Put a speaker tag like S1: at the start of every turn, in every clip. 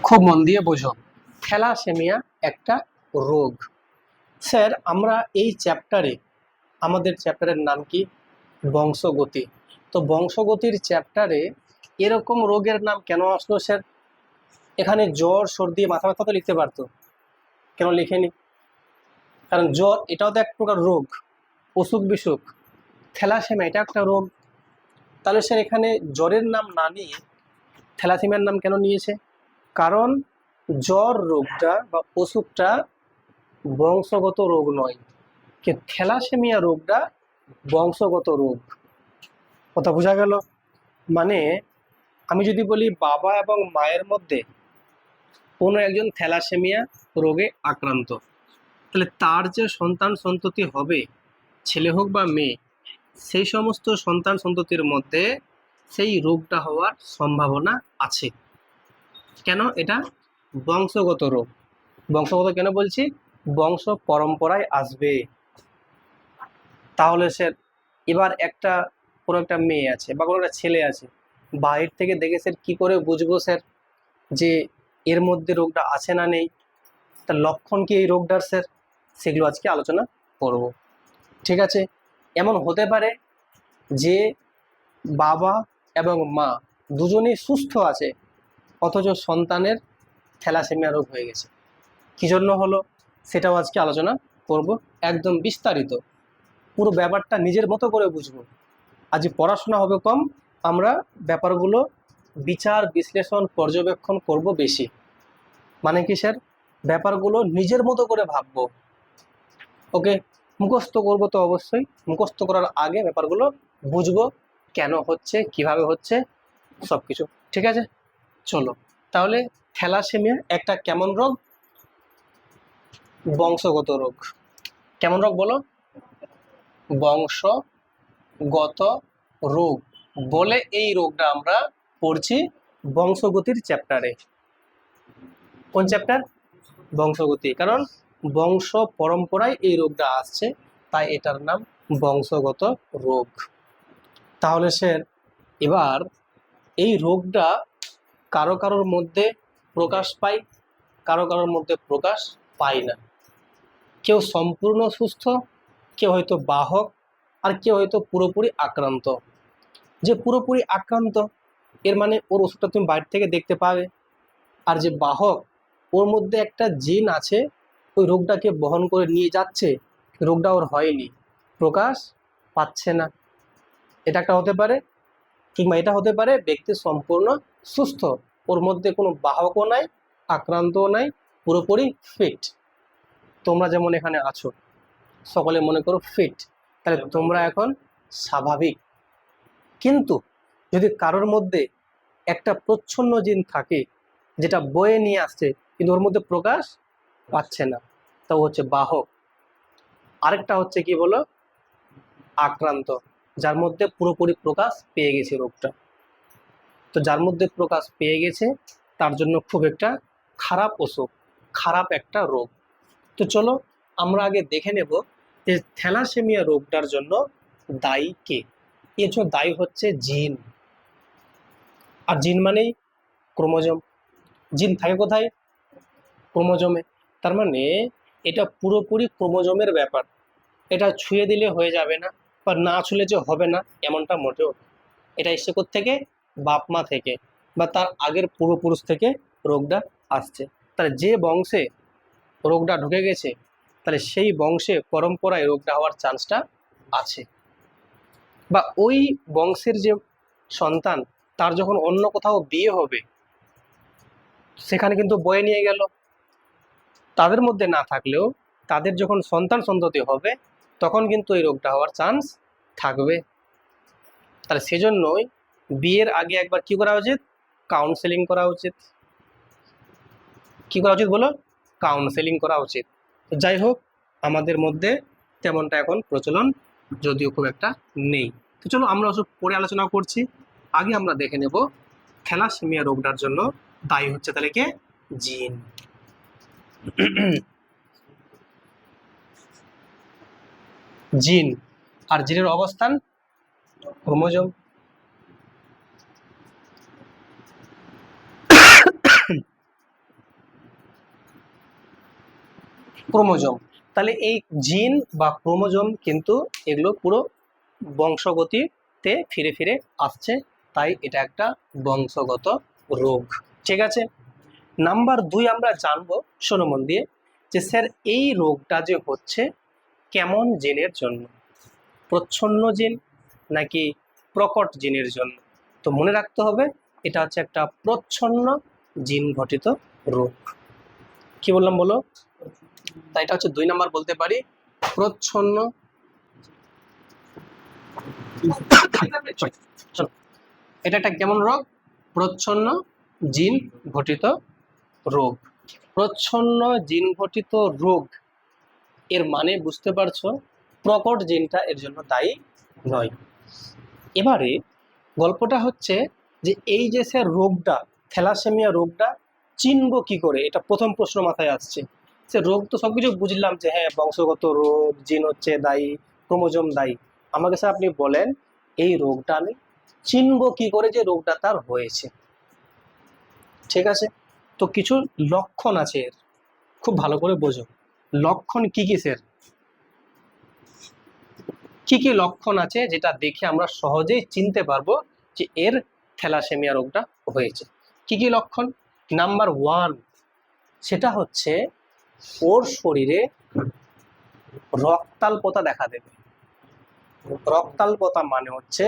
S1: খুব মন দিয়ে বোঝো, থ্যালাসেমিয়া একটা রোগ। স্যার আমরা এই চ্যাপ্টারে, আমাদের চ্যাপ্টারের নাম কি? বংশগতি। তো বংশগতির চ্যাপ্টারে এরকম রোগের নাম কেন আসলো স্যার? এখানে জ্বর, সর্দি, মাথা ব্যথা তো লিখতে পারতো, কেন লিখেনি? কারণ জ্বর এটাও তো এক প্রকার রোগ, অসুখ বিসুখ। থ্যালাসেমিয়া এটা একটা রোগ। তাহলে স্যার এখানে জ্বরের নাম না নিয়ে থ্যালাসেমিয়ার নাম কেন নিয়েছে? কারণ জ্বর রোগটা বা অসুখটা বংশগত রোগ নয়, কি থ্যালাসেমিয়া রোগটা বংশগত রোগ। কথা বোঝা গেল? মানে আমি যদি বলি বাবা এবং মায়ের মধ্যে কোনো একজন থ্যালাসেমিয়া রোগে আক্রান্ত, তাহলে তার যে সন্তান সন্ততি হবে, ছেলে হোক বা মেয়ে, সেই সমস্ত সন্তান সন্ততির মধ্যে সেই রোগটা হওয়ার সম্ভাবনা আছে। কেন? এটা বংশগত রোগ। বংশগত কেন বলছি? বংশ পরম্পরায় আসবে। তাহলে স্যার এবার কোনো একটা মেয়ে আছে বা কোনো একটা ছেলে আছে, বাইরে থেকে দেখে স্যার কি করে বুঝবো স্যার যে এর মধ্যে রোগটা আছে না নেই? তার লক্ষণ কি এই রোগটার স্যার? সেগুলো আজকে আলোচনা করব। ঠিক আছে? এমন হতে পারে যে বাবা এবং মা দুজনেই সুস্থ আছে, অথচ সন্তানের থ্যালাসেমিয়া রোগ হয়ে গেছে। কি জন্য হলো সেটাও আজকে আলোচনা করব, একদম বিস্তারিত। পুরো ব্যাপারটা নিজের মতো করে বুঝবো। আজ পড়াশোনা হবে কম, আমরা ব্যাপারগুলো বিচার বিশ্লেষণ পর্যবেক্ষণ করব বেশি। মানে কি স্যার? ব্যাপারগুলো নিজের মতো করে ভাববো। ওকে, মুখস্থ করব তো অবশ্যই, মুখস্থ করার আগে ব্যাপারগুলো বুঝবো, কেন হচ্ছে, কিভাবে হচ্ছে, সব কিছু। ঠিক আছে, চলো তাহলে। থ্যালাসেমিয়া একটা কেমন রোগ? বংশগত রোগ। কেমন রোগ বলো? বংশগত রোগ বলে এই রোগটা আমরা পড়ছি বংশগতির চ্যাপ্টারে। কোন চ্যাপ্টার? বংশগতি। কারণ বংশ পরম্পরায় এই রোগটা আসছে, তাই এটার নাম বংশগত রোগ। তাহলে স্যার এবার এই রোগটা কারো কারোর মধ্যে প্রকাশ পায়, কারো কারোর মধ্যে প্রকাশ পায় না। কেউ সম্পূর্ণ সুস্থ, কেউ হয়তো বাহক, আর কেউ হয়তো পুরোপুরি আক্রান্ত। যে পুরোপুরি আক্রান্ত এর মানে ওর ওষুধটা তুমি বাইরে থেকে দেখতে পাবে। আর যে বাহক, ওর মধ্যে একটা জিন আছে, ওই রোগটাকে বহন করে নিয়ে যাচ্ছে, রোগটা ওর হয়নি, প্রকাশ পাচ্ছে না। এটা একটা হতে পারে। কিংবা এটা হতে পারে ব্যক্তি সম্পূর্ণ সুস্থ, ওর মধ্যে কোনো বাহকও নাই, আক্রান্তও নাই, পুরোপুরি ফিট। তোমরা যেমন এখানে আছো, সকলে মনে করো ফিট, তাহলে তোমরা এখন স্বাভাবিক। কিন্তু যদি কারোর মধ্যে একটা প্রচ্ছন্ন জিন থাকে, যেটা বয়ে নিয়ে আসছে কিন্তু ওর মধ্যে প্রকাশ পাচ্ছে না, তা হচ্ছে বাহক। আরেকটা হচ্ছে কি বলো? আক্রান্ত, যার মধ্যে পুরোপুরি প্রকাশ পেয়ে গেছে রোগটা। তো যার মধ্যে প্রকাশ পেয়ে গেছে তার জন্য খুব একটা খারাপ অসুখ, খারাপ একটা রোগ। তো চলো আমরা আগে দেখে নেব যে থ্যালাসেমিয়া রোগটার জন্য দায়ী কে। এর জন্য দায়ী হচ্ছে জিন। আর জিন মানেই ক্রোমোজোম। জিন থাকে কোথায়? ক্রোমোজোমে। তার মানে এটা পুরোপুরি ক্রোমোজোমের ব্যাপার। এটা ছুঁয়ে দিলে হয়ে যাবে না, বা না ছুঁলে যে হবে না এমনটা মোটেও। এটা এসে থেকে বাপ মা থেকে বা তার আগের পূর্বপুরুষ থেকে রোগটা আসছে। তাহলে যে বংশে রোগটা ঢুকে গেছে, তাহলে সেই বংশে পরম্পরায় রোগটা হওয়ার চান্সটা আছে। বা ওই বংশের যে সন্তান, তার যখন অন্য কোথাও বিয়ে হবে, সেখানে কিন্তু বয়ে নিয়ে গেল। তাদের মধ্যে না থাকলেও তাদের যখন সন্তান সন্ততি হবে, তখন কিন্তু এই রোগটা হওয়ার চান্স থাকবে। তাহলে সেজন্যই বিয়ের আগে একবার কি করা উচিত? কাউন্সেলিং করা উচিত। কি করা উচিত বলো? কাউন্সেলিং করা উচিত। তো যাই হোক, আমাদের মধ্যে তেমনটা এখন প্রচলন যদিও খুব একটা নেই। তো চলো আমরা ওসব পরে আলোচনা করছি। আগে আমরা দেখে নেব থ্যালাসেমিয়া রোগটার জন্য দায়ী হচ্ছে তাহলে কে? জিন। জিন। আর জিনের অবস্থান ক্রোমোজোম। ক্রোমোজোম। তাহলে এই জিন বা ক্রোমোজোম কিন্তু এগুলো পুরো বংশগতিতে ফিরে ফিরে আসছে, তাই এটা একটা বংশগত রোগ। ঠিক আছে, নাম্বার 2 আমরা জানবো, শোনো মন দিয়ে, যে স্যার এই রোগটা যে হচ্ছে কেমন জিনের জন্য, প্রচ্ছন্ন জিন নাকি প্রকট জিনের জন্য? তো মনে রাখতে হবে এটা হচ্ছে একটা প্রচ্ছন্ন জিন ঘটিত রোগ। কি বললাম বলো? তাই এটা হচ্ছে 2 নাম্বার বলতে পারি, প্রচ্ছন্ন এটা একটা কেমন রোগ? প্রচ্ছন্ন জিন ঘটিত রোগ। প্রচ্ছন্ন জিন ঘটিত রোগ এর মানে বুঝতে পারছো, প্রকট জিনটা এর জন্য দায়ী নয়। এবারে গল্পটা হচ্ছে যে এই যে স্যার রোগটা, থ্যালাসেমিয়া রোগটা চিনবো কি করে, এটা প্রথম প্রশ্ন মাথায় আসছে। সে রোগ তো সবকিছু বুঝলাম যে হ্যাঁ বংশগত রোগ, জিন হচ্ছে দায়ী, ক্রোমোজোম দায়ী। আমাকে স্যার আপনি বলেন এই রোগটা আমি চিনবো কি করে যে রোগটা তার হয়েছে? ঠিক আছে, তো কিছু লক্ষণ আছে এর, খুব ভালো করে বোঝো। লক্ষণ কি কি স্যার? কি কি লক্ষণ আছে যেটা দেখে আমরা সহজেই চিনতে পারবো যে এর থ্যালাসেমিয়া রোগটা হয়েছে? কি কি লক্ষণ? নাম্বার 1, সেটা হচ্ছে ওর শরীরে রক্তাল্পতা দেখা দেবে। রক্তাল্পতা মানে হচ্ছে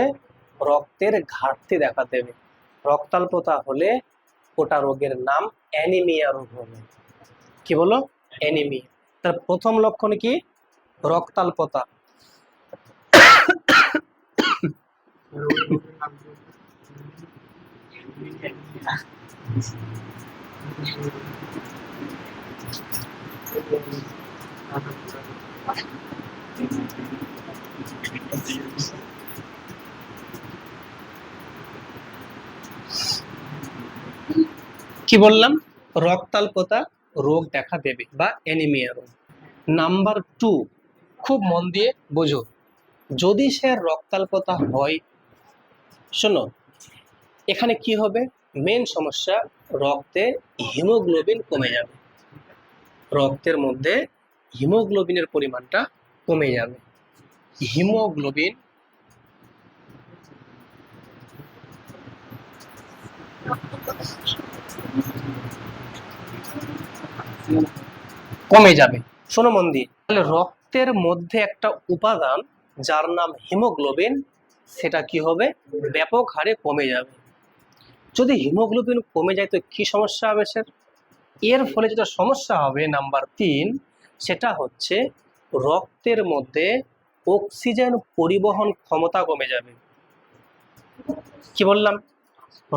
S1: রক্তের ঘাটতি দেখা দেবে। রক্তাল্পতা হলে ওটা রোগের নাম অ্যানিমিয়া রোগ হবে। কি বলো? অ্যানিমিয়া। তার প্রথম লক্ষণ কি? রক্তাল্পতা। কি বললাম? রক্তাল্পতা রোগ দেখা দেবে বা অ্যানিমিয়া রোগ। নাম্বার 2, খুব মন দিয়ে বোঝো, যদি সে রক্তাল্পতা হয়, শোনো এখানে কি হবে, মেন সমস্যা রক্তে হিমোগ্লোবিন কমে যাবে। রক্তের মধ্যে হিমোগ্লোবিনের পরিমাণটা কমে যাবে। হিমোগ্লোবিন কমে যাবে। শোনো মন দিয়ে, তাহলে রক্তের মধ্যে একটা উপাদান যার নাম হিমোগ্লোবিন, সেটা কি হবে? ব্যাপক হারে কমে যাবে। যদি হিমোগ্লোবিন কমে যায় তো কি সমস্যা হবে স্যার? এর ফলে যেটা সমস্যা হবে নাম্বার 3, সেটা হচ্ছে রক্তের মধ্যে অক্সিজেন পরিবহন ক্ষমতা কমে যাবে। কি বললাম?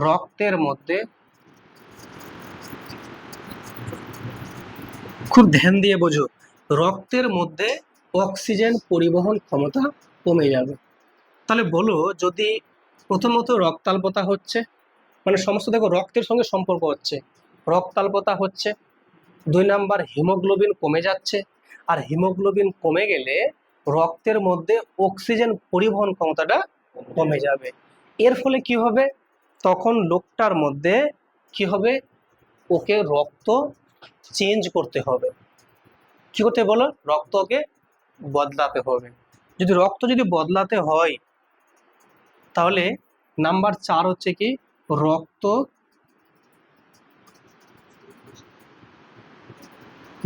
S1: রক্তের মধ্যে, খুব ধ্যান দিয়ে বোঝো, রক্তের মধ্যে অক্সিজেন পরিবহন ক্ষমতা কমে যাবে। তাহলে বলো, যদি প্রথমত রক্তাল্পতা হচ্ছে, মানে সমস্ত দেখো রক্তের সঙ্গে সম্পর্ক হচ্ছে, রক্তাল্পতা হচ্ছে। 2 নাম্বার হিমোগ্লোবিন কমে যাচ্ছে, আর হিমোগ্লোবিন কমে গেলে রক্তের মধ্যে অক্সিজেন পরিবহন ক্ষমতাটা কমে যাবে। এর ফলে কি হবে? তখন লোকটার মধ্যে কি হবে? ওকে রক্ত চেঞ্জ করতে হবে। কি করতে বলো? রক্ত ওকে বদলাতে হবে। যদি রক্ত যদি বদলাতে হয়, তাহলে নাম্বার 4 হচ্ছে কি, রক্ত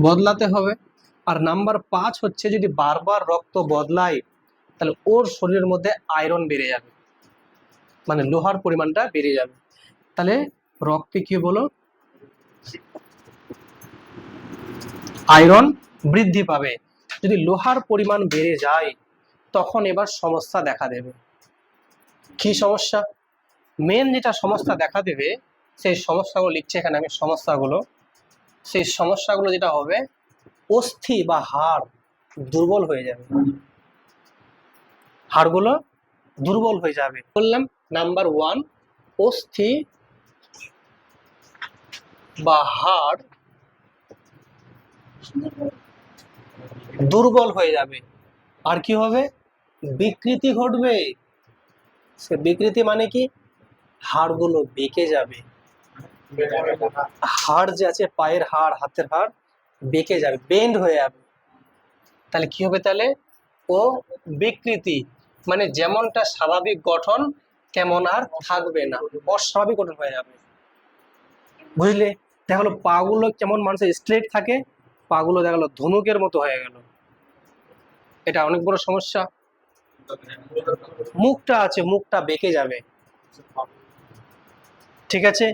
S1: বদলাতে হবে। আর নাম্বার 5 হচ্ছে যদি বারবার রক্ত বদলায় তাহলে ওর শরীরের মধ্যে আয়রন বেড়ে যাবে, মানে লোহার পরিমাণটা বেড়ে যাবে। তাহলে রক্তে কি বলো? আয়রন বৃদ্ধি পাবে। যদি লোহার পরিমাণ বেড়ে যায় তখন এবার সমস্যা দেখা দেবে। কি সমস্যা? মেন যেটা সমস্যা দেখা দেবে, সেই সমস্যাগুলো লিখছে এখানে আমি সমস্যাগুলো। সেই সমস্যাগুলো যেটা হবে, অস্থি বা হাড় দুর্বল হয়ে যাবে। হাড়গুলো দুর্বল হয়ে যাবে। বললাম নাম্বার 1, অস্থি বা হাড় দুর্বল হয়ে যাবে। আর কি হবে? বিকৃতি ঘটবে। সে বিকৃতি মানে কি? হাড়গুলো বেঁকে যাবে। হাড় যে আছে, পায়ের হাড়, হাতের হাড়, বেঁকে যাবে, বেন্ড হয়ে যাবে। তাহলে কি হবে? তাহলে ও বিকৃতি, মানে যেমনটা স্বাভাবিক গঠন তেমন আর থাকবে না, অস্বাভাবিক গঠন হয়ে যাবে। বুঝলে? দেখা গেলো পাগুলো কেমন মানুষের স্ট্রেট থাকে, পাগুলো দেখা গেলো ধনুকের মতো হয়ে গেল, এটা অনেক বড় সমস্যা। মুখটা আছে, মুখটা বেঁকে যাবে, ঠিক আছে।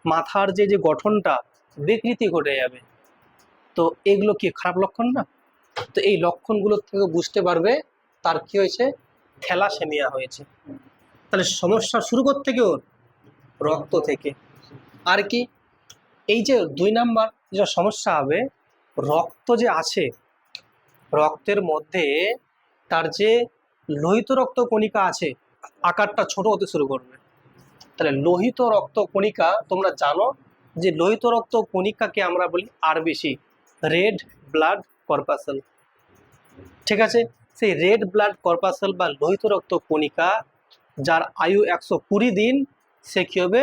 S1: মাথার যে যে গঠনটা বিকৃতি ঘটে যাবে। তো এগুলো কি খারাপ লক্ষণ না? তো এই লক্ষণগুলো থেকে বুঝতে পারবে তার কি হয়েছে, থ্যালাসেমিয়া হয়েছে। তাহলে সমস্যা শুরু করতে গিয়ে ওর রক্ত থেকে। আর কি, এই যে 2 নাম্বার যে সমস্যা হবে, রক্ত যে আছে, রক্তের মধ্যে তার যে লোহিত রক্ত কণিকা আছে, আকারটা ছোট হতে শুরু করবে। তাহলে লোহিত রক্ত কণিকা, তোমরা জানো যে লোহিত রক্ত কণিকাকে আমরা বলি আরবিসি, রেড ব্লাড কর্পাসেল, ঠিক আছে। সেই রেড ব্লাড কর্পাসেল বা লোহিত রক্ত কণিকা যার আয়ু 120 দিন, সে কি হবে,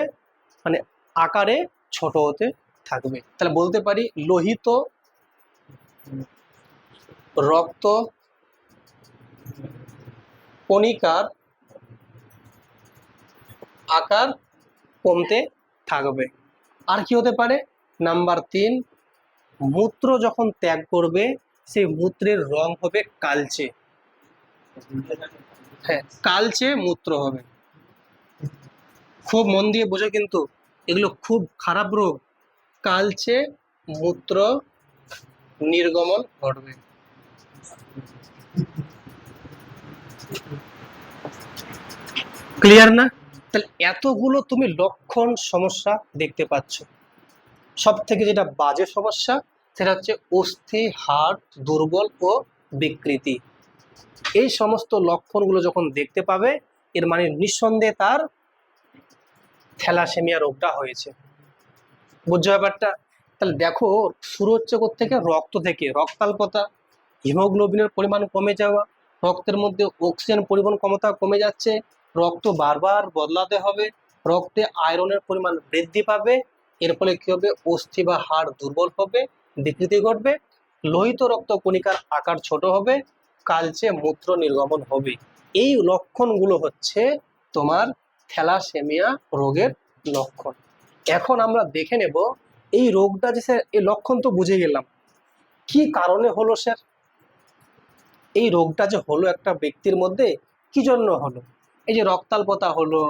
S1: মানে আকারে ছোট হতে থাকবে। তাহলে বলতে পারি লোহিত রক্ত কণিকার আকার কমতে থাকবে। আর কি হতে পারে? নাম্বার 3, মূত্র যখন ত্যাগ করবে সেই মূত্রের রং হবে কালচে। হ্যাঁ, কালচে মূত্র হবে। খুব মন দিয়ে বোঝো কিন্তু, এগুলো খুব খারাপ রোগ। কালচে মূত্র নির্গমন ঘটবে। ক্লিয়ার না? তাহলে এতগুলো তুমি লক্ষণ সমস্যা দেখতে পাচ্ছ। সব থেকে যেটা বাজে সমস্যা সেটা হচ্ছে অস্থি, হাড় দুর্বল ও বিকৃতি। এই সমস্ত লক্ষণগুলো যখন দেখতে পাবে, এর মানে নিঃসন্দেহে তার থ্যালাসেমিয়া রোগটা হয়েছে। বুঝছো ব্যাপারটা? তাহলে দেখো, শুরু হচ্ছে কোত্থেকে? রক্ত থেকে। রক্তাল্পতা, হিমোগ্লোবিনের পরিমাণ কমে যাওয়া, রক্তের মধ্যে অক্সিজেন পরিবহন ক্ষমতা কমে যাচ্ছে, রক্ত বারবার বদলাতে হবে, রক্তে আয়রনের পরিমাণ বৃদ্ধি পাবে। এর ফলে কি হবে? অস্থি বা হাড় দুর্বল হবে, বিকৃতি ঘটবে, লোহিত রক্ত কণিকার আকার ছোট হবে, কালচে মূত্র নির্গমন হবে। এই লক্ষণগুলো হচ্ছে তোমার থ্যালাসেমিয়া রোগের লক্ষণ। এখন আমরা দেখে নেব এই রোগটা যে স্যার, এই লক্ষণ তো বুঝে গেলাম, কি কারণে হলো স্যার? এই রোগটা যে হলো একটা ব্যক্তির মধ্যে, কি জন্য হলো? এই যে রক্তাল্পতা হলো,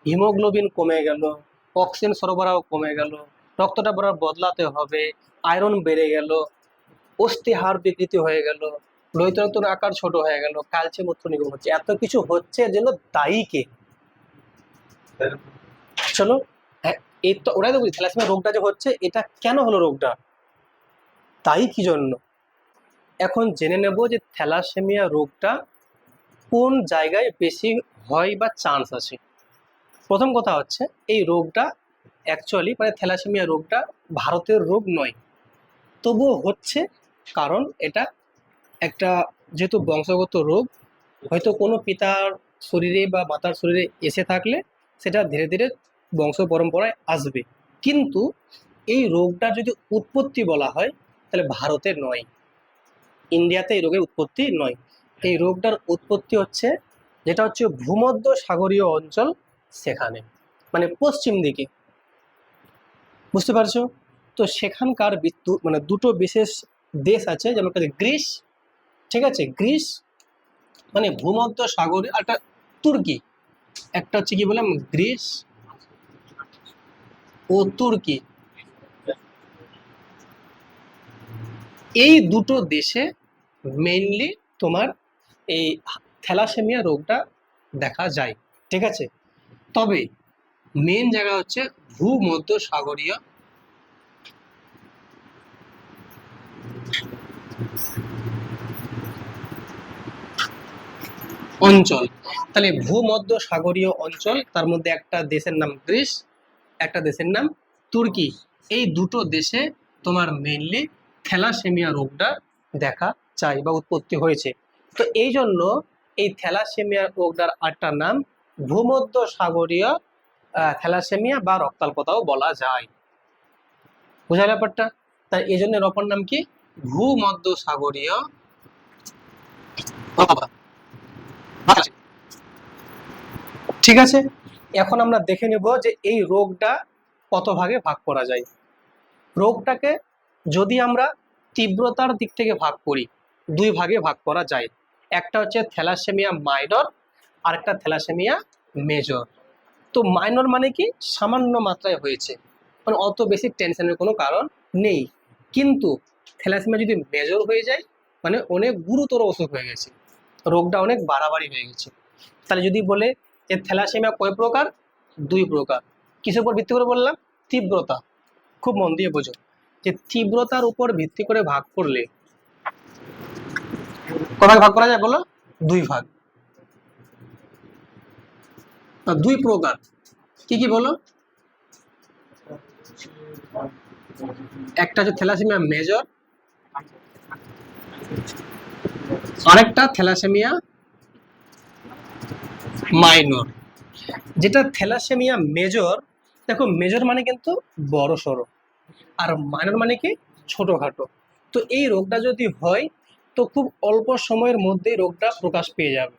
S1: হিমোগ্লোবিন কমে গেল, অক্সিজেন সরবরাহ কমে গেল, রক্তটা বড় বদলাতে হবে, আয়রন বেড়ে গেল, অস্থি হাড় বিকৃতি হয়ে গেল, লোহিত রক্তের আকার ছোট হয়ে গেল, কালচে মূত্র নির্গমন হচ্ছে। এত কিছু হচ্ছে, এর জন্য দায়ী কে? চলো, হ্যাঁ, এই তো ওরাই তো বলি থ্যালাসেমিয়া রোগটা যে হচ্ছে, এটা কেন হলো রোগটা, তাই কি জন্য। এখন জেনে নেব যে থ্যালাসেমিয়া রোগটা কোন জায়গায় বেশি হয় বা চান্স আছে। প্রথম কথা হচ্ছে, এই রোগটা অ্যাকচুয়ালি মানে থ্যালাসেমিয়া রোগটা ভারতের রোগ নয়, তবুও হচ্ছে। কারণ এটা একটা যেহেতু বংশগত রোগ, হয়তো কোনো পিতার শরীরে বা মাতার শরীরে এসে থাকলে সেটা ধীরে ধীরে বংশ পরম্পরায় আসবে। কিন্তু এই রোগটা যদি উৎপত্তি বলা হয়, তাহলে ভারতে নয়, ইন্ডিয়াতে এই রোগের উৎপত্তি নয়। এই রোগটার উৎপত্তি হচ্ছে, যেটা হচ্ছে ভূমধ্য সাগরীয় অঞ্চল, সেখানে মানে পশ্চিম দিকে। বুঝতে পারছো? তো সেখানকার মানে দুটো বিশেষ দেশ আছে, যেমন একটা গ্রিস, ঠিক আছে, গ্রিস মানে ভূমধ্য সাগরে, একটা তুর্কি, একটা হচ্ছে কি বললাম, গ্রিস ও তুর্কি। এই দুটো দেশে মেইনলি তোমার এই থ্যালাসেমিয়া রোগটা দেখা যায়, ঠিক আছে। তবে মেন জায়গা হচ্ছে ভূমধ্য সাগরীয় অঞ্চল। তাহলে ভূমধ্য সাগরীয় অঞ্চল, তার মধ্যে একটা দেশের নাম গ্রিস, একটা দেশের নাম তুর্কি। এই দুটো দেশে তোমার মেইনলি থ্যালাসেমিয়া রোগটা দেখা যায় বা উৎপত্তি হয়েছে। তো এই জন্য এই থ্যালাসেমিয়া রোগটার একটা নাম ভূমধ্য সাগরীয় থ্যালাসেমিয়া বা রক্তাল্পতাও বলা যায়। বোঝা ব্যাপারটা? তাই এই জন্য অপর নাম কি? ভূমধ্যসাগরীয় ঠিক আছে। এখন আমরা দেখে নেব যে এই রোগটা কত ভাগে ভাগ করা যায়। রোগটাকে যদি আমরা তীব্রতার দিক থেকে ভাগ করি, দুই ভাগে ভাগ করা যায়। একটা হচ্ছে থ্যালাসেমিয়া মাইনর আর একটা থ্যালাসেমিয়া মেজর। তো মাইনর মানে কি, সামান্য মাত্রায় হয়েছে, মানে অত বেশি টেনশনের কোনো কারণ নেই। কিন্তু থ্যালাসেমিয়া যদি মেজর হয়ে যায় মানে অনেক গুরুতর অসুখ হয়ে গেছে, রোগটা অনেক বাড়াবাড়ি হয়ে গেছে। তাহলে যদি বলে যে থ্যালাসেমিয়া কয় প্রকার, দুই প্রকার। কিসের উপর ভিত্তি করে বললাম, তীব্রতা। খুব মন দিয়ে বোঝো যে তীব্রতার উপর ভিত্তি করে ভাগ করলে কয় ভাগ ভাগ করা যায় বলো, দুই ভাগ। দুই প্রকার কি কি বলো, একটা হচ্ছে থ্যালাসেমিয়া মেজর, আরেকটা থ্যালাসেমিয়া মাইনর। যেটা থ্যালাসেমিয়া মেজর, দেখো মেজর মানে কিন্তু বড় সড়ো, আর মাইনর মানে কি ছোটখাটো। তো এই রোগটা যদি হয় তো খুব অল্প সময়ের মধ্যেই রোগটা প্রকাশ পেয়ে যাবে,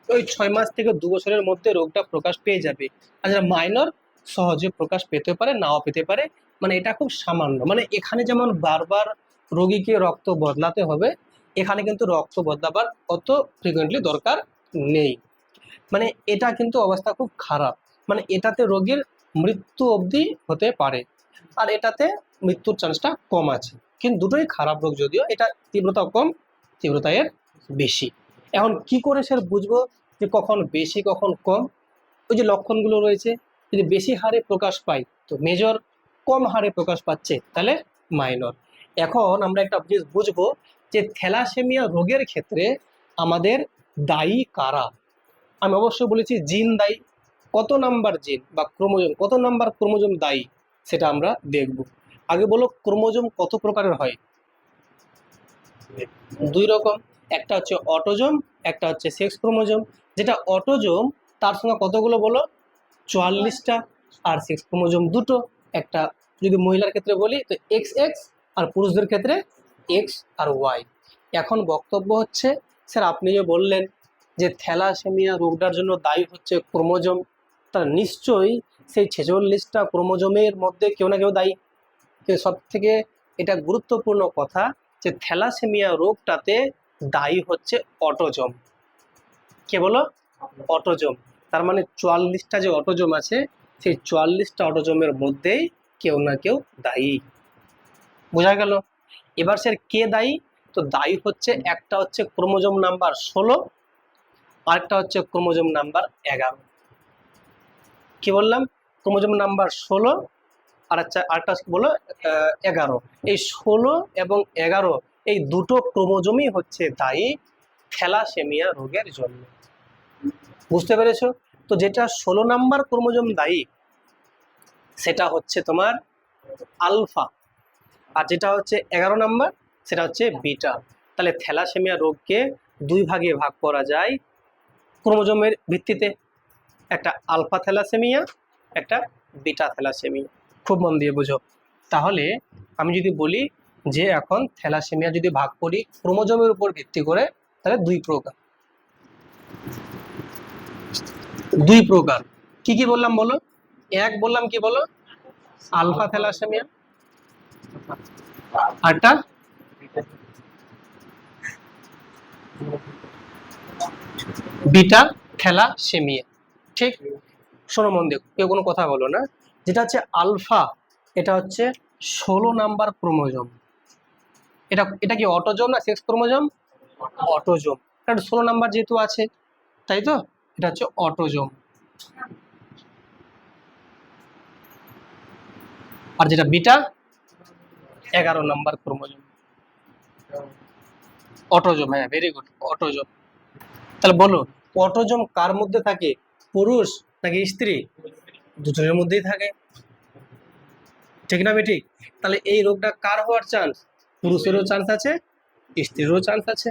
S1: ওই 6 মাস থেকে 2 বছরের মধ্যে রোগটা প্রকাশ পেয়ে যাবে। আর যারা মাইনর সহজে প্রকাশ পেতে পারে, নাও পেতে পারে, মানে এটা খুব সামান্য। মানে এখানে যেমন বারবার রোগীকে রক্ত বদলাতে হবে, এখানে কিন্তু রক্ত বদলাবার অত ফ্রিকুয়েন্টলি দরকার নেই। মানে এটা কিন্তু অবস্থা খুব খারাপ, মানে এটাতে রোগীর মৃত্যু অবধি হতে পারে, আর এটাতে মৃত্যুর চান্সটা কম আছে। কিন্তু দুটোই খারাপ রোগ, যদিও এটা তীব্রতা কম, তীব্রতা এর বেশি। এখন কি করে স্যার বুঝবো যে কখন বেশি কখন কম? ওই যে লক্ষণগুলো রয়েছে, যদি বেশি হারে প্রকাশ পায় তো মেজর, কম হারে প্রকাশ পাচ্ছে তাহলে মাইনর। এখন আমরা একটা জিনিস বুঝবো যে থ্যালাসেমিয়া রোগের ক্ষেত্রে আমাদের দায়ী কারা। আমি অবশ্যই বলেছি জিন দায়ী, কত নাম্বার জিন বা ক্রোমোজোম, কত নাম্বার ক্রোমোজোম দায়ী সেটা আমরা দেখব। আগে বলো ক্রোমোজোম কত প্রকারের হয়? দুই রকম, একটা হচ্ছে অটোজোম, একটা হচ্ছে সেক্স ক্রোমোজোম। যেটা অটোজোম তার সঙ্গে কতগুলো বলো, 44টা, আর সেক্স ক্রোমোজোম দুটো। একটা যদি মহিলার ক্ষেত্রে বলি তো এক্স এক্স, আর পুরুষদের ক্ষেত্রে এক্স আর ওয়াই। এখন বক্তব্য হচ্ছে স্যার আপনি যে বললেন যে থ্যালাসেমিয়া রোগটার জন্য দায়ী হচ্ছে ক্রোমোজোম, তার নিশ্চয়ই সেই 46টা ক্রোমোজোমের মধ্যে কেউ না কেউ দায়ী। কিন্তু সব থেকে এটা গুরুত্বপূর্ণ কথা যে থ্যালাসেমিয়া রোগটাতে দায়ী হচ্ছে অটোজোম। কে বলো, অটোজোম। তার মানে 44টা যে অটোজোম আছে, সেই 44টা অটোজোমের মধ্যেই কেউ না কেউ দায়ী। বোঝা গেল? এবার স্যার কে দায়ী? তো দায়ী হচ্ছে, একটা হচ্ছে ক্রোমোজোম নাম্বার 16, আরেকটা হচ্ছে ক্রোমোজোম নাম্বার 11। কি বললাম, ক্রোমোজোম নাম্বার 16 আর আচ্ছা আরেকটা বলো 11। এই 16 এবং 11 এই দুটো ক্রোমোজোমই হচ্ছে দায়ী থ্যালাসেমিয়া রোগের জন্য। বুঝতে পেরেছো? তো যেটা 16 নাম্বার ক্রোমোজোম দায়ী সেটা হচ্ছে তোমার আলফা, আর যেটা হচ্ছে 11 নাম্বার সেটা হচ্ছে বিটা। তাহলে থ্যালাসেমিয়া রোগকে দুই ভাগে ভাগ করা যায় ক্রোমোজোমের ভিত্তিতে, একটা আলফা থ্যালাসেমিয়া, একটা বিটা থ্যালাসেমিয়া। খুব মন দিয়ে বুঝো। তাহলে আমি যদি বলি যে এখন থ্যালাসেমিয়া যদি ভাগ করি ক্রোমোজোমের উপর ভিত্তি করে, তাহলে দুই প্রকার। দুই প্রকার কি কি বললাম বলো? এক বললাম কি বলো, আলফা থ্যালাসেমিয়া, আরটা বিটা থ্যালাসেমিয়া। ঠিক, শোনো মন দিয়ে, কেউ কোনো কথা বলো না। যেটা হচ্ছে আলফা, এটা হচ্ছে 16 নাম্বার ক্রোমোজোম। এটা এটা কি অটোজোম না সেক্স ক্রোমোজোম? অটোজোম, কারণ 16 নাম্বার যেহেতু আছে, তাই তো, এটা হচ্ছে অটোজোম। আর যেটা বিটা 11 নাম্বার ক্রোমোজোম, অটোজোম। হ্যাঁ, ভেরি গুড, অটোজোম। তাহলে বলো অটোজোম কার মধ্যে থাকে, পুরুষ নাকি স্ত্রী? দুজনের মধ্যেই থাকে, ঠিক না বেঠিক? তাহলে এই রোগটা কার হওয়ার চান্স, পুরুষেরও চান্স আছে, স্ত্রীরও চান্স আছে।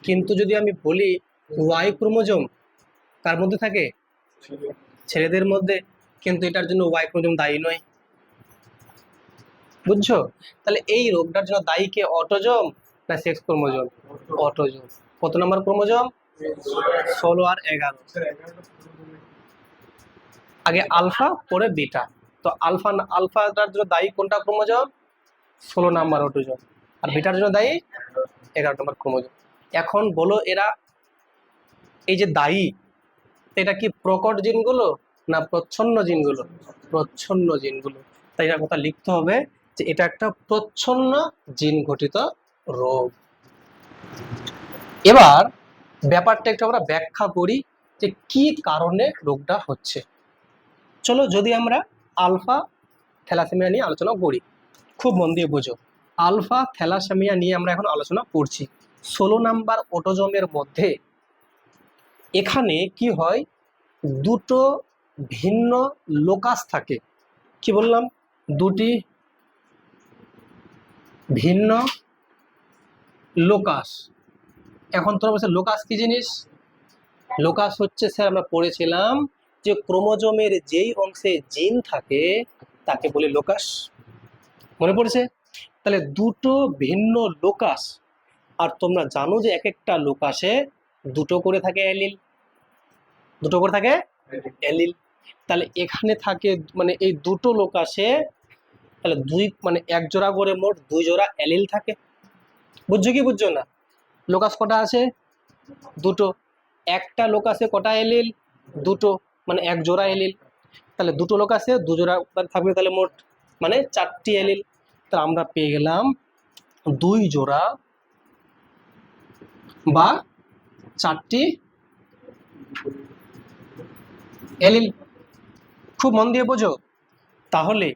S1: কিন্তু যদি আমি বলি ওয়াই ক্রোমোজোম কার মধ্যে থাকে, ছেলেদের মধ্যে, কিন্তু এটার জন্য ওয়াই ক্রোমোজোম দায়ী নয়। বুঝছো? তাহলে এই রোগটার জন্য দায়ী কে, অটোজোম না সেক্স ক্রোমোজোম? অটোজোম। কত নম্বর ক্রোমোজোম? 16 আর 11। আগে আলফা পরে বিটা। তো আলফাটার জন্য দায়ী কোনটা ক্রোমোজোম? 16 number autosome. আর বিটার জন্য দায়ী 11 নম্বর ক্রোমোজোম। এখন বলো এরা এই যে দায়ী, এটা কি প্রকট জিনগুলো না প্রচ্ছন্ন জিনগুলো? প্রচ্ছন্ন জিনগুলো। তাই এটা কথা লিখতে হবে যে এটা একটা প্রচ্ছন্ন জিন ঘটিত রোগ। এবার ব্যাপারটা একটু আমরা ব্যাখ্যা করি যে কি কারণে রোগটা হচ্ছে। চলো যদি আমরা আলফা থ্যালাসেমিয়া নিয়ে আলোচনা করি, খুব মন দিয়ে বোঝো। আলফা থ্যালাসেমিয়া নিয়ে আমরা এখন আলোচনা করছি। 16 নাম্বার অটোজোমের মধ্যে এখানে কি হয়, দুটো ভিন্ন লোকাস থাকে। কি বললাম? দুটি ভিন্ন লোকাস। এখন তোমরা বলছো লোকাস কি জিনিস? লোকাস হচ্ছে, স্যার আমরা পড়েছিলাম যে ক্রোমোজোমের যেই অংশে জিন থাকে তাকে বলে লোকাস। মনে পড়েছে? তাহলে দুটো ভিন্ন লোকাস, আর তোমরা জানো যে এক একটা লোকাসে দুটো করে থাকে অ্যালিল, দুটো করে থাকে অ্যালিল। তাহলে এখানে থাকে মানে এই দুটো লোকাসে তাহলে মানে এক জোড়া করে মোট 2 জোড়া অ্যালিল থাকে। বুঝছো কি বুঝছো না? লোকাস কটা আছে? দুটো। একটা লোকাসে কটা অ্যালিল? দুটো, মানে এক জোড়া অ্যালিল। তাহলে দুটো লোকাসে 2 জোড়া থাকবে, তাহলে মোট মানে 4টি অ্যালিল। তা আমরা পেয়ে গেলাম 2 জোড়া বা 4টি অ্যালিল। খুব মন দিয়ে বোঝো। তাহলে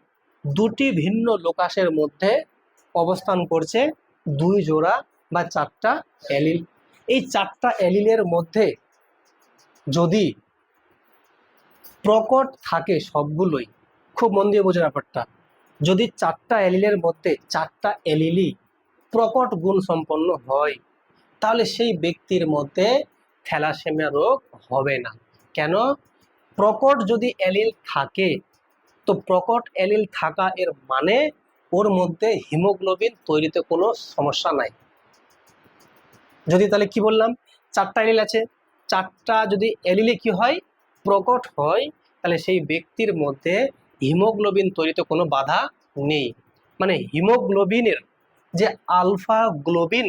S1: দুটি ভিন্ন লোকাসের মধ্যে অবস্থান করছে 2 জোড়া বা 4টা অ্যালিল। এই 4টা অ্যালিলের মধ্যে যদি প্রকট থাকে সবগুলোই, খুব মন দিয়ে বোঝো ব্যাপারটা, যদি 4টা অ্যালিলের মধ্যে 4টা অ্যালিলই প্রকট গুণ সম্পন্ন হয় তাহলে সেই ব্যক্তির মধ্যে থ্যালাসেমিয়া রোগ হবে না। কেন? প্রকট যদি অ্যালিল থাকে, তো প্রকট অ্যালিল থাকা এর মানে ওর মধ্যে হিমোগ্লোবিন তৈরিতে কোনো সমস্যা নাই। যদি তাহলে কি বললাম, 4টা অ্যালিল আছে, 4টা যদি অ্যালিলে কি হয়, প্রকট হয়, তাহলে সেই ব্যক্তির মধ্যে হিমোগ্লোবিন তৈরিতে কোনো বাধা নেই। মানে হিমোগ্লোবিনের যে আলফা গ্লোবিন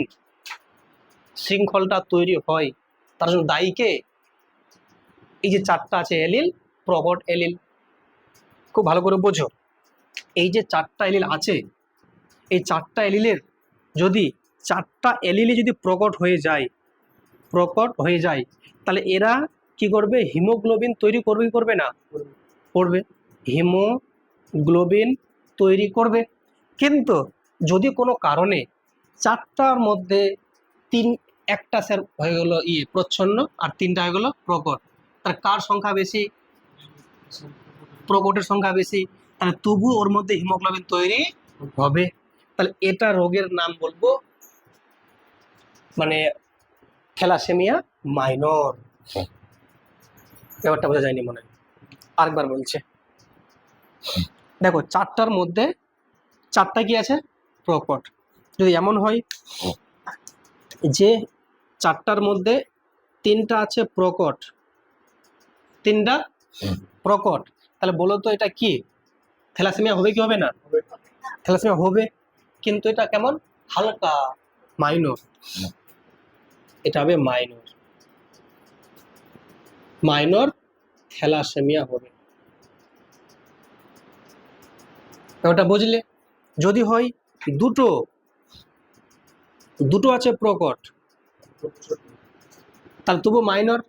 S1: শৃঙ্খলটা তৈরি হয় তার জন্য দায়ী কে? এই যে 4টা আছে অ্যালিল, প্রকট অ্যালিল। খুব ভালো করে বোঝো, এই যে 4টা অ্যালিল আছে, এই 4টা অ্যালিলের যদি 4টা অ্যালিলে যদি প্রকট হয়ে যায় তাহলে এরা কি করবে? হিমোগ্লোবিন তৈরি করবে কি করবে না? করবে। হিমোগ্লোবিন তৈরি করবে। কিন্তু যদি কোনো কারণে 4টার মধ্যে একটা স্যার হয়ে গেল প্রচ্ছন্ন আর 3টা হয়ে গেল প্রকট, তার কার সংখ্যা বেশি? প্রকটের সংখ্যা বেশি। তাহলে তবু ওর মধ্যে হিমোগ্লোবিন তৈরি হবে। তাহলে এটা রোগের নাম বলবো মানে থ্যালাসেমিয়া মাইনর। ব্যাপারটা বোঝা যায়নি মনে হয়, আরেকবার বলছে। দেখো 4টার মধ্যে 4টা কি আছে? প্রকট। যদি এমন হয় যে 4টার মধ্যে 3টা আছে প্রকট, 3টা প্রকট, তাহলে বলো তো এটা কি থ্যালাসেমিয়া হবে কি হবে না? থ্যালাসেমিয়া হবে, কিন্তু এটা কেমন? হালকা মাইনর। এটা হবে মাইনর, মাইনর থ্যালাসেমিয়া হবে। ওটা বুঝলে? যদি হয় দুটো আছে প্রকট তাহলে তবু মাইনর।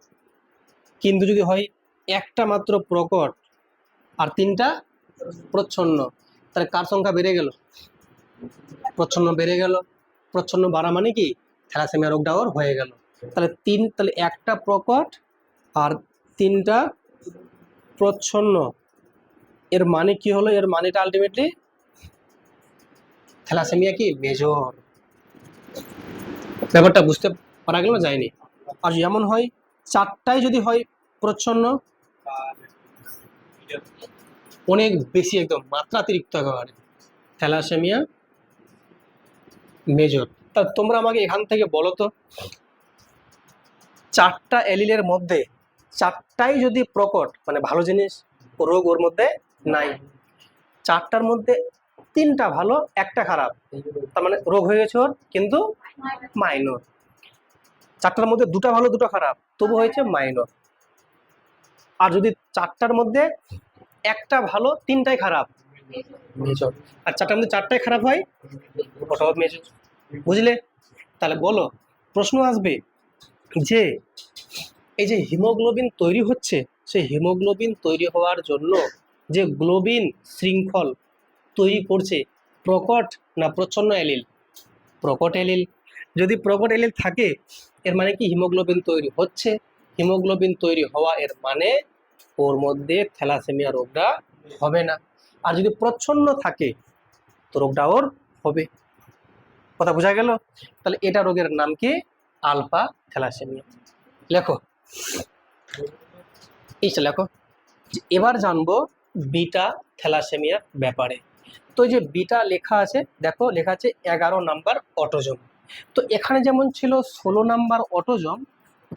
S1: কিন্তু যদি হয় একটা মাত্র প্রকট আর 3টা প্রচ্ছন্ন, তাহলে কার সংখ্যা বেড়ে গেল? প্রচ্ছন্ন বেড়ে গেল। প্রচ্ছন্ন বাড়া মানে কি? থ্যালাসেমিয়া রোগটা ওর হয়ে গেল। তাহলে একটা প্রকট আর 3টা প্রচ্ছন্ন, এর মানে কি হলো? এর মানেটা আলটিমেটলি থ্যালাসেমিয়া কি মেজর। ব্যাপারটা বুঝতে পারা গেল? যায়নি? আর যেমন হয় 4টাই যদি হয় প্রচ্ছন্ন, অনেক বেশি, একদম মাত্রাতিরিক্ত একেবারে, থ্যালাসেমিয়া মেজর। তা তোমরা আমাকে এখান থেকে বলো তো, চারটা এলিলের মধ্যে চারটাই যদি প্রকট মানে ভালো জিনিস, রোগ ওর মধ্যে নাই, চারটার মধ্যে তিনটা ভালো একটা খারাপ, তার মানে রোগ হয়ে গেছে ওর, কিন্তু মাইনর। চারটার মধ্যে দুটা ভালো দুটো খারাপ, তবু হয়েছে মাইনর। আর যদি চারটার মধ্যে একটা ভালো তিনটাই খারাপ, মেজর। আর চারটার মধ্যে চারটাই খারাপ হয়, ওটাও মেজর। বুঝলে? তাহলে বলো, প্রশ্ন আসবে যে এই যে হিমোগ্লোবিন তৈরি হচ্ছে, সেই হিমোগ্লোবিন তৈরি হওয়ার জন্য যে গ্লোবিন শৃঙ্খল তৈরি করছে, প্রকট না প্রচ্ছন্ন এলিল? প্রকট এলিল। যদি প্রকট এলিল থাকে, এর মানে কি হিমোগ্লোবিন তৈরি হচ্ছে। হিমোগ্লোবিন তৈরি হওয়া এর মানে ওর মধ্যে থ্যালাসেমিয়া রোগটা হবে না। আর যদি প্রচ্ছন্ন থাকে তো রোগটা ওর হবে। কথা বোঝা গেল? তাহলে এটা রোগের নাম কি? Alpha thalassemia. লেখো, এইটা লেখো। এবার জানবো বিটা থ্যালাসেমিয়ার ব্যাপারে। তো যে বিটা লেখা আছে, দেখো লেখা আছে 11 নাম্বার অটোজম। তো এখানে যেমন ছিল 16 নাম্বার অটোজম,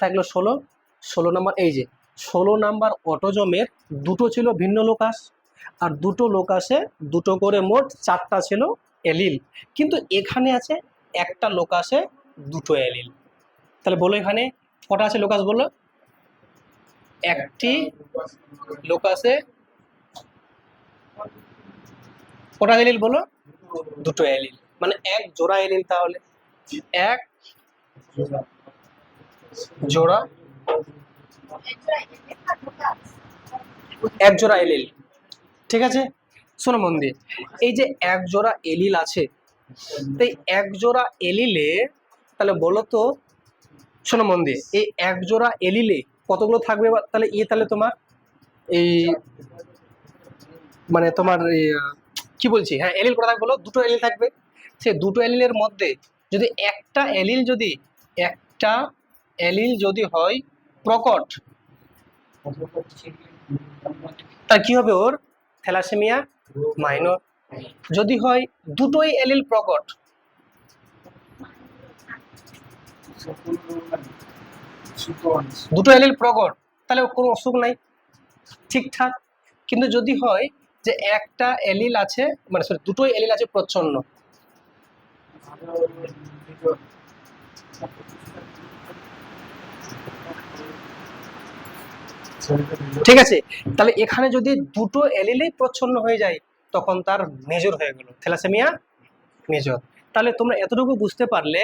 S1: থাকলো 16 নাম্বার, এই যে 16 নাম্বার অটোজমের দুটো ছিল ভিন্ন লোকাস, আর দুটো লোকাসে দুটো করে মোট চারটা ছিল এলিল। কিন্তু এখানে আছে একটা লোকাসে দুটো এলিল। তাহলে বলো এখানে কটা আছে লোকাস? বলো, একটি লোকাসে কটা এলিল? বলো, দুটো এলিল, মানে এক জোড়া এলিল। তাহলে এক জোড়া, এক জোড়া এলিল। ঠিক আছে, শোনো মন দিয়ে, এই যে এক জোড়া এলিল আছে, তাই এক জোড়া এলিলে, তাহলে বলো তো, শোনো মন দিয়ে, এই এক জোড়া এলিলে কতগুলো থাকবে? তাহলে তাহলে তোমার এই মানে তোমার কি বলছি, হ্যাঁ এলিল কটা থাকবে বলো? দুটো এলিল থাকবে। সে দুটো এলিলের মধ্যে যদি একটা এলিল যদি হয় প্রকট, তার কি হবে? ওর থ্যালাসেমিয়া মাইনর। যদি হয় দুটোই এলিল প্রকট, দুটো এলিল প্রকট, তাহলে কোনো অসুখ নাই, ঠিকঠাক। কিন্তু যদি হয় যে একটা এলিল আছে, মানে সরি দুটোই এলিল আছে প্রচ্ছন্ন, ঠিক আছে, তাহলে এখানে যদি দুটো এলিলেই প্রচ্ছন্ন হয়ে যায়, তখন তার মেজর হয়ে গেল, থ্যালাসেমিয়া মেজর। তাহলে তোমরা এতটুকু বুঝতে পারলে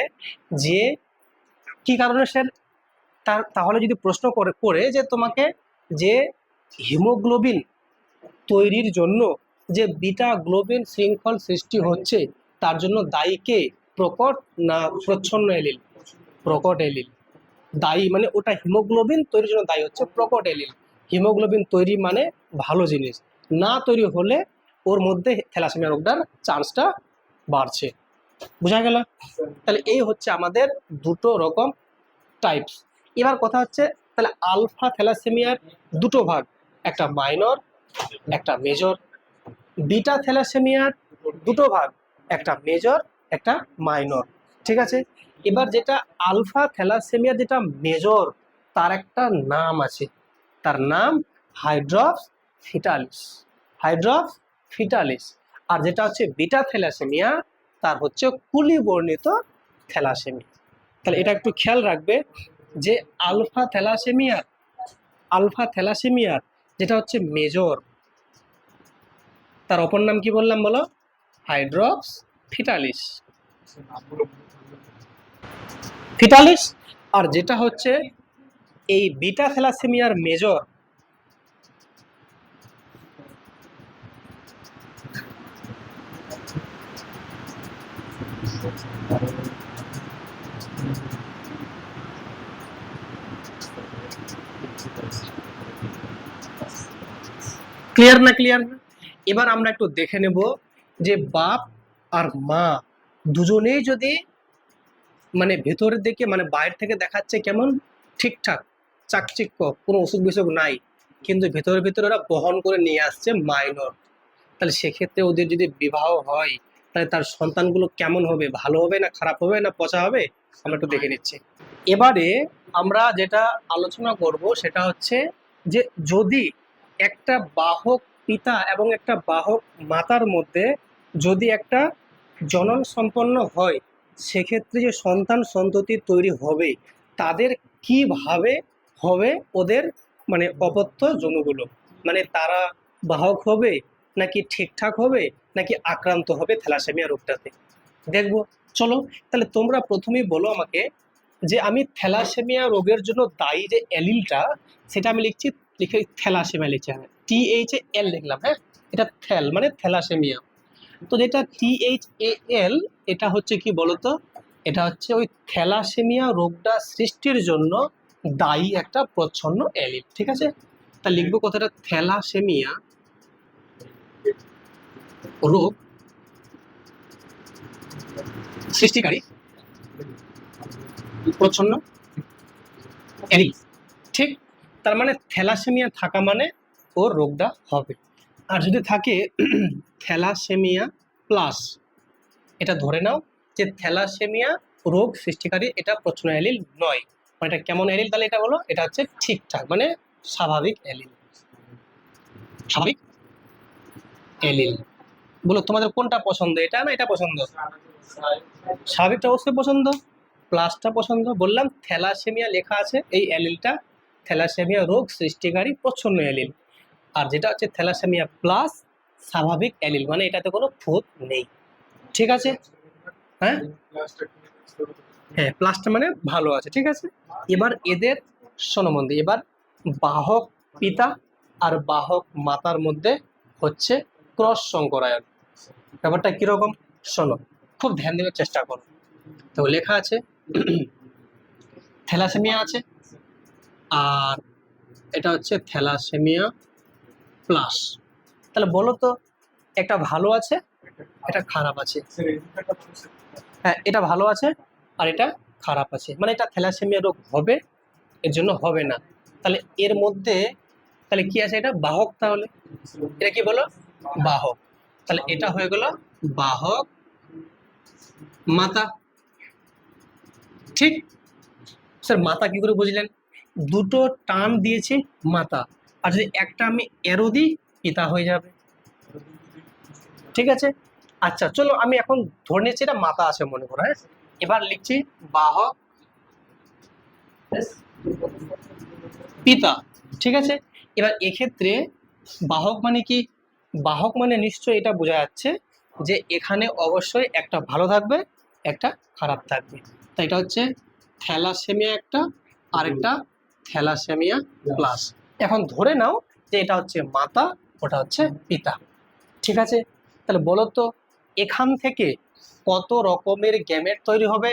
S1: যে কি কারণে স্যার, তাহলে যদি প্রশ্ন করে যে তোমাকে যে হিমোগ্লোবিন তৈরির জন্য যে বিটা গ্লোবিন শৃঙ্খল সৃষ্টি হচ্ছে, তার জন্য দায়ী কে? প্রকট না প্রচ্ছন্ন এলিল? প্রকট এলিল দায়ী, মানে ওটা হিমোগ্লোবিন তৈরির জন্য দায়ী হচ্ছে প্রকট এলিল। হিমোগ্লোবিন তৈরি মানে ভালো জিনিস, না তৈরি হলে ওর মধ্যে থ্যালাসেমিয়া রোগটার চান্সটা বাড়ছে। বোঝা গেল? তাহলে এই হচ্ছে আমাদের দুটো রকম টাইপস। এবার কথা হচ্ছে, তাহলে আলফা থ্যালাসেমিয়ার দুটো ভাগ, একটা মাইনর একটা মেজর। বিটা থ্যালাসেমিয়ার দুটো ভাগ, একটা মেজর একটা মাইনর। ঠিক আছে, এবার যেটা আলফা থ্যালাসেমিয়া যেটা মেজর, তার একটা নাম আছে, তার নাম হাইড্রক্স ফিটালিস। হাইড্রক্স ফিটালিস। আর যেটা হচ্ছে বিটা থ্যালাসেমিয়া, তার হচ্ছে কুলি বর্ণিত থ্যালাসেমিয়া। তাহলে এটা একটু খেয়াল রাখবে যে আলফা থ্যালাসেমিয়ার যেটা হচ্ছে মেজর, তার অপর নাম কি বললাম বলো? হাইড্রক্স ফিটালিস। ফিটালিস। আর যেটা হচ্ছে এই বিটা থ্যালাসেমিয়ার মেজর, ক্লিয়ার না? ক্লিয়ার না? এবার আমরা একটু দেখে নেব যে বাপ আর মা দুজনেই যদি মানে ভেতরের দিকে মানে বাইরে থেকে দেখাচ্ছে কেমন ঠিকঠাক চাকচিক্য, কোনো অসুখ বিসুখ নাই, কিন্তু ভেতরে ভেতরে ওরা বহন করে নিয়ে আসছে মাইনর, তাহলে সেক্ষেত্রে ওদের যদি বিবাহ হয় তাহলে তার সন্তানগুলো কেমন হবে, ভালো হবে না খারাপ হবে না পচা হবে, আমরা একটু দেখে নিচ্ছি। এবারে আমরা যেটা আলোচনা করব সেটা হচ্ছে যে যদি একটা বাহক পিতা এবং একটা বাহক মাতার মধ্যে যদি একটা জনন সম্পন্ন হয়, সেক্ষেত্রে যে সন্তান সন্ততি তৈরি হবে তাদের কিভাবে হবে ওদের মানে অপত্য জনুগুলো, মানে তারা বাহক হবে নাকি ঠিকঠাক হবে নাকি আক্রান্ত হবে থ্যালাসেমিয়া রোগটাতে, দেখবো। চলো তাহলে তোমরা প্রথমেই বলো আমাকে যে আমি থ্যালাসেমিয়া রোগের জন্য দায়ী যে অ্যালিলটা সেটা আমি লিখছি, লিখে থ্যালাসেমিয়া লিখছি, হ্যাঁ THAL লিখলাম, হ্যাঁ এটা থ্যাল মানে থ্যালাসেমিয়া। তো যেটা THAL এটা হচ্ছে কি বলতো, এটা হচ্ছে ওই থ্যালাসেমিয়া রোগটা সৃষ্টির জন্য দায়ী একটা প্রচ্ছন্ন অ্যালিল, ঠিক আছে। তা লিখবো কথাটা থ্যালাসেমিয়া রোগ সৃষ্টিকারী প্রচ্ছন্ন অ্যালিল, ঠিক। তার মানে থ্যালাসেমিয়া থাকা মানে ওর রোগটা হবে। আর যদি থাকে থ্যালাসেমিয়া প্লাস, এটা ধরে নাও যে থ্যালাসেমিয়া রোগ সৃষ্টিকারী এটা প্রচ্ছন্ন অ্যালিল নয়, মানে এটা কেমন অ্যালিল তাহলে এটা বলো, এটা হচ্ছে ঠিকঠাক মানে স্বাভাবিক অ্যালিল, স্বাভাবিক অ্যালিল। বলো তোমাদের কোনটা পছন্দ, এটা না এটা পছন্দ? স্বাভাবিকটা অবশ্যই পছন্দ, প্লাসটা পছন্দ। বললাম থ্যালাসেমিয়া লেখা আছে, এই অ্যালিলটা থ্যালাসেমিয়া রোগ সৃষ্টিকারী প্রচ্ছন্ন অ্যালিল। আর যেটা হচ্ছে থ্যালাসেমিয়া প্লাস স্বাভাবিক অ্যালিল, মানে এটাতে কোনো খুঁত নেই, ঠিক আছে। হ্যাঁ হ্যাঁ প্লাসটা মানে ভালো আছে, ঠিক আছে। এবার এদের শোনো এবার বাহক পিতা আর বাহক মাতার মধ্যে হচ্ছে ক্রস সংকরায়ন। ব্যাপারটা কিরকম শোনো, খুব ধ্যান দেওয়ার চেষ্টা করো। তো লেখা আছে থ্যালাসেমিয়া আছে আর এটা হচ্ছে থ্যালাসেমিয়া প্লাস। তাহলে বলো তো একটা ভালো আছে এটা খারাপ আছে, হ্যাঁ এটা ভালো আছে আর এটা খারাপ আছে, মানে এটা থ্যালাসেমিয়া রোগ হবে এর জন্য হবে না। তাহলে এর মধ্যে তাহলে কি আছে, এটা বাহক, তাহলে এটা কি বলো বাহক, তাহলে এটা হয়ে গেল বাহক মাতা, ঠিক। স্যার মাতা কি করে বুঝলেন, দুটো টান দিয়েছি মাতা, আর যদি একটা আমি এরো দিই পিতা হয়ে যাবে, ঠিক আছে। আচ্ছা চলো আমি এখন ধরে নিচ্ছি এটা মাতা আছে মনে করো, হ্যাঁ এবার লিখছি বাহক পিতা, ঠিক আছে। এবার এক্ষেত্রে বাহক মানে কি, বাহক মানে নিশ্চয়ই এটা বোঝা যাচ্ছে যে এখানে অবশ্যই একটা ভালো থাকবে একটা খারাপ থাকবে, তাই এটা হচ্ছে থ্যালাসেমিয়া একটা আর একটা থ্যালাসেমিয়া প্লাস। এখন ধরে নাও যে এটা হচ্ছে মাতা ওটা হচ্ছে পিতা, ঠিক আছে। তাহলে বলো তো এখান থেকে কত রকমের গ্যামেট তৈরি হবে,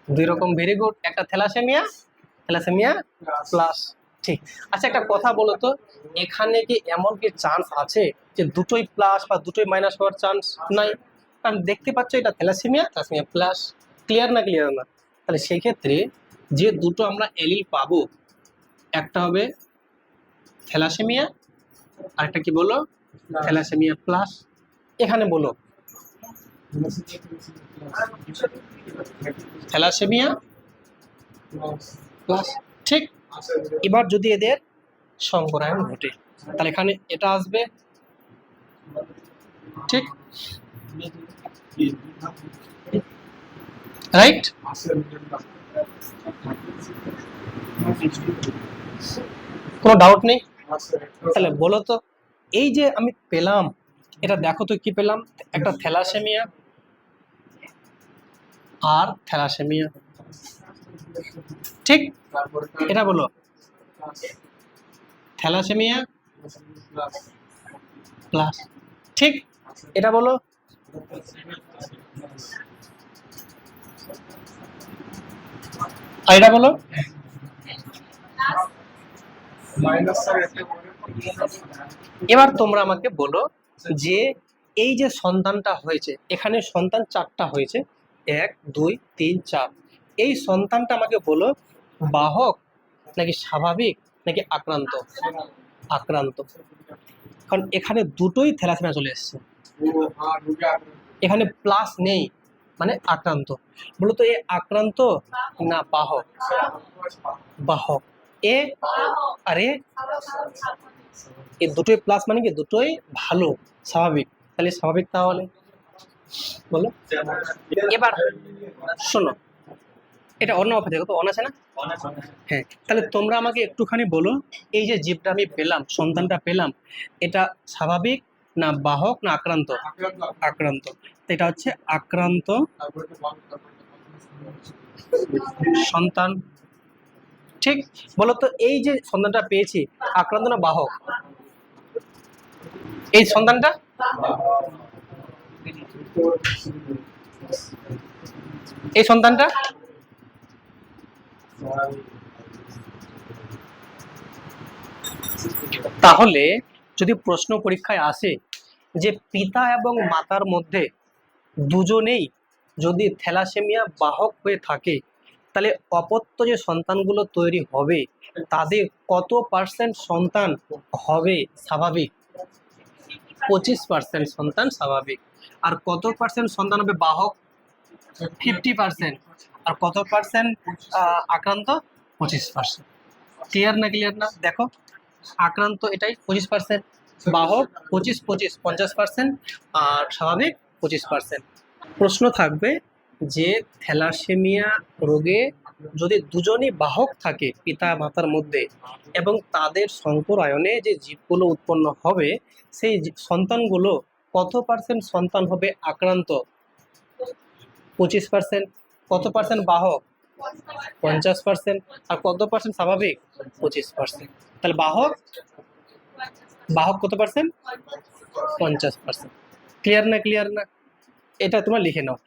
S1: দুই রকম, ভেরি গুড, একটা থ্যালাসেমিয়া থ্যালাসেমিয়া প্লাস, ঠিক। আচ্ছা একটা কথা বলো তো, এখানে কি এমন কি চান্স আছে যে দুটোই প্লাস বা দুটোই মাইনাস হওয়ার চান্স নাই? কারণ দেখতে পাচ্ছ এটা থ্যালাসেমিয়া থ্যালাসেমিয়া প্লাস, ক্লিয়ার না ক্লিয়ার না? তাহলে সেই ক্ষেত্রে যে দুটো আমরা এলিল পাবো একটা হবে থ্যালাসেমিয়া আর একটা কি বলো থ্যালাসেমিয়া প্লাস। এখানে বলো থ্যালাসেমিয়া প্লাস, ঠিক। এবার যদি এদের সংকরায়ন ঘটে তাহলে এখানে এটা আসবে, ঠিক রাইট। কোনো ডাউট নেই? তাহলে বলো তো এই যে আমি পেলাম এটা দেখো তো কি পেলাম, একটা থ্যালাসেমিয়া আর থ্যালাসেমিয়া, ঠিক। এটা বলো থ্যালাসেমিয়া প্লাস, ঠিক। এটা বলো আর এটা বলো এবার তোমরা আমাকে বলো যে এই যে সন্তানটা হয়েছে এখানে সন্তান চারটা হয়েছে, 1 2 3 4, এই সন্তানটা আমাকে বলো বাহক নাকি স্বাভাবিক নাকি আক্রান্ত? আক্রান্ত, কারণ এখানে দুটোই থ্যালাসেমিয়া চলে এসছে, এখানে প্লাস নেই, মানে আক্রান্ত। বলো তো এ আক্রান্ত না বাহক? বাহক। এ আর এ দুটোই প্লাস, মানে কি দুটোই ভালো, স্বাভাবিক। তাহলে স্বাভাবিক তাহলে বলো। এবার শোনো, এটা অন্য অফার দেখো তো, অন আছে না? হ্যাঁ, তাহলে তোমরা আমাকে একটুখানি বলো, এই যে জীবটা আমি পেলাম, সন্তানটা পেলাম, এটা স্বাভাবিক না বাহক না আক্রান্ত? আক্রান্ত। তো এটা হচ্ছে আক্রান্ত সন্তান। ঠিক। বলো তো এই যে সন্তানটা পেয়েছি, আক্রান্ত না বাহক? এই সন্তানটা এই সন্তানটা তাহলে যদি প্রশ্ন পরীক্ষায় আসে যে পিতা এবং মাতার মধ্যে দুজনেই যদি থ্যালাসেমিয়া বাহক হয়ে থাকে, তাহলে অপত্য যে সন্তানগুলো তৈরি হবে তাদের কত পার্সেন্ট সন্তান হবে স্বাভাবিক? 25% সন্তান স্বাভাবিক। আর কত পার্সেন্ট সন্তান হবে বাহক? 50%। আর কত পার্সেন্ট আক্রান্ত? 25%। ক্লিয়ার না? ক্লিয়ার না? দেখো, আক্রান্ত এটাই 25%, বাহক 25 50%, আর স্বাভাবিক 25%। প্রশ্ন থাকবে যে থ্যালাসেমিয়া রোগে যদি দুজনই বাহক থাকে পিতা মাতার মধ্যে, এবং তাদের সংকরায়নে যে জীবগুলো উৎপন্ন হবে, সেই সন্তানগুলো কত পার্সেন্ট সন্তান হবে আক্রান্ত? 25%। কত পার্সেন্ট বাহক? 50%। আর কত পার্সেন্ট স্বাভাবিক? 25%। তাহলে বাহক বাহক কত পার্সেন্ট? 50%। ক্লিয়ার না? ক্লিয়ার না? এটা তোমরা লিখে নাও।